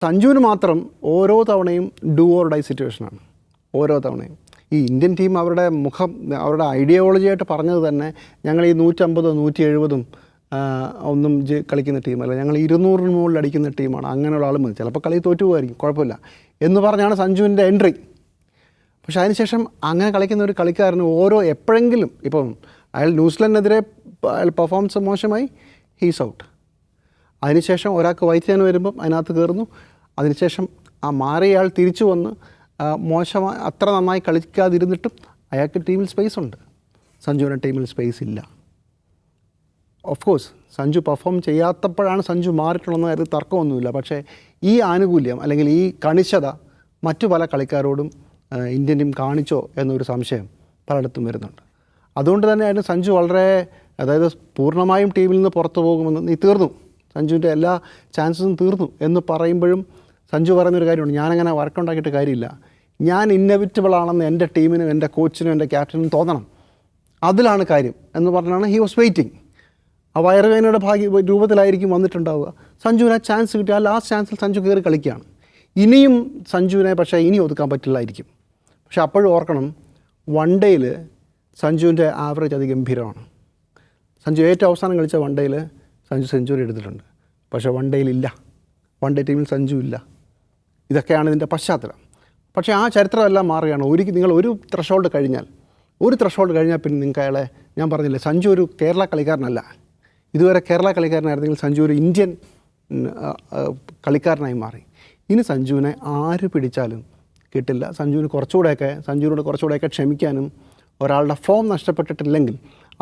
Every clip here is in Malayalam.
സഞ്ജുവിന് മാത്രം ഓരോ തവണയും ഡു ഓർ ഡൈ സിറ്റുവേഷനാണ്. ഓരോ തവണയും ഈ ഇന്ത്യൻ ടീം അവരുടെ അവരുടെ ഐഡിയോളജിയായിട്ട് പറഞ്ഞത് തന്നെ ഞങ്ങൾ ഈ 150 170 ഒന്നും കളിക്കുന്ന ടീമല്ല, ഞങ്ങൾ 200 മുകളിൽ അടിക്കുന്ന ടീമാണ്. അങ്ങനെയുള്ള ആൾ മതി, ചിലപ്പോൾ കളി തോറ്റു പോകുമായിരിക്കും, കുഴപ്പമില്ല എന്ന് പറഞ്ഞാണ് സഞ്ജുവിൻ്റെ എൻട്രി. പക്ഷേ അതിനുശേഷം അങ്ങനെ കളിക്കുന്ന ഒരു കളിക്കാരന് എപ്പോഴെങ്കിലും ഇപ്പം അയാൾ ന്യൂസിലൻഡിനെതിരെ അയാൾ പെർഫോമൻസ് മോശമായി, ഹീസ് ഔട്ട്. അതിനുശേഷം ഒരാൾക്ക് വൈദ്യാൻ വരുമ്പം അതിനകത്ത് കയറുന്നു. അതിനുശേഷം ആ മാറിയ ആൾ തിരിച്ചു വന്ന് മോശമായി അത്ര നന്നായി കളിക്കാതിരുന്നിട്ടും അയാൾക്ക് ടീമിൽ സ്പേസ് ഉണ്ട്. സഞ്ജുവിൻ്റെ ടീമിൽ സ്പേസ് ഇല്ല. ഓഫ് കോഴ്സ് സഞ്ജു പെർഫോം ചെയ്യാത്തപ്പോഴാണ് സഞ്ജു മാറിയിട്ടുള്ളതെന്ന കാര്യത്തിൽ തർക്കമൊന്നുമില്ല. പക്ഷേ ഈ ആനുകൂല്യം അല്ലെങ്കിൽ ഈ കണിശത മറ്റു പല കളിക്കാരോടും ഇന്ത്യൻ ടീം കാണിച്ചോ എന്നൊരു സംശയം പലയിടത്തും വരുന്നുണ്ട്. അതുകൊണ്ട് തന്നെയായിരുന്നു സഞ്ജു അതായത് പൂർണ്ണമായും ടീമിൽ നിന്ന് പുറത്തു പോകുമെന്ന് തീർന്നു, സഞ്ജുവിൻ്റെ എല്ലാ ചാൻസസും തീർന്നു എന്ന് പറയുമ്പോഴും സഞ്ജു പറയുന്നൊരു കാര്യമുണ്ട്, ഞാനങ്ങനെ വഴക്കുണ്ടാക്കിയിട്ട് കാര്യമില്ല, ഞാൻ ഇന്നവിറ്റബിളാണെന്ന് എൻ്റെ ടീമിനും എൻ്റെ കോച്ചിനും എൻ്റെ ക്യാപ്റ്റനും തോന്നണം, അതിലാണ് കാര്യം എന്ന് പറഞ്ഞാണ് ഹി വാസ് വെയിറ്റിംഗ്. ആ വയറുവേദനയുടെ രൂപത്തിലായിരിക്കും വന്നിട്ടുണ്ടാവുക. സഞ്ജുവിന് ആ ചാൻസ് കിട്ടി, ആ ലാസ്റ്റ് ചാൻസിൽ സഞ്ജു കയറി കളിക്കുകയാണ്. ഇനിയും സഞ്ജുവിനെ പക്ഷേ ഇനി ഒതുക്കാൻ പറ്റില്ലായിരിക്കും. പക്ഷേ അപ്പോഴും ഓർക്കണം, വൺ ഡേയിൽ സഞ്ജുവിൻ്റെ ആവറേജ് അതിഗംഭീരമാണ്. സഞ്ജു ഏറ്റവും അവസാനം കളിച്ച വൺ ഡേയിൽ സഞ്ജു സെഞ്ചുറി എടുത്തിട്ടുണ്ട്. പക്ഷേ വൺ ഡേയിലില്ല, വൺ ഡേ ടീമിൽ സഞ്ജു ഇല്ല. ഇതൊക്കെയാണ് ഇതിൻ്റെ പശ്ചാത്തലം. പക്ഷേ ആ ചരിത്രമെല്ലാം മാറുകയാണ്. നിങ്ങൾ ഒരു ത്രഷോൾഡ് കഴിഞ്ഞാൽ പിന്നെ നിങ്ങൾക്ക് അയാളെ, ഞാൻ പറഞ്ഞില്ലേ, സഞ്ജു ഒരു കേരള കളിക്കാരനല്ല. ഇതുവരെ കേരള കളിക്കാരനായിരുന്നെങ്കിൽ സഞ്ജു ഒരു ഇന്ത്യൻ കളിക്കാരനായി മാറി. ഇനി സഞ്ജുവിനെ ആര് പിടിച്ചാലും കിട്ടില്ല. സഞ്ജുവിനോട് കുറച്ചുകൂടെയൊക്കെ ക്ഷമിക്കാനും ഒരാളുടെ ഫോം നഷ്ടപ്പെട്ടിട്ടില്ലെങ്കിൽ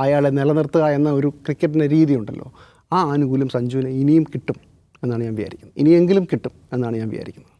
അയാളെ നിലനിർത്തുക എന്ന ഒരു ക്രിക്കറ്റിൻ്റെ രീതിയുണ്ടല്ലോ, ആ ആനുകൂല്യം സഞ്ജുവിന് ഇനിയും കിട്ടും എന്നാണ് ഞാൻ വിചാരിക്കുന്നത്. ഇനിയെങ്കിലും കിട്ടും എന്നാണ് ഞാൻ വിചാരിക്കുന്നത്.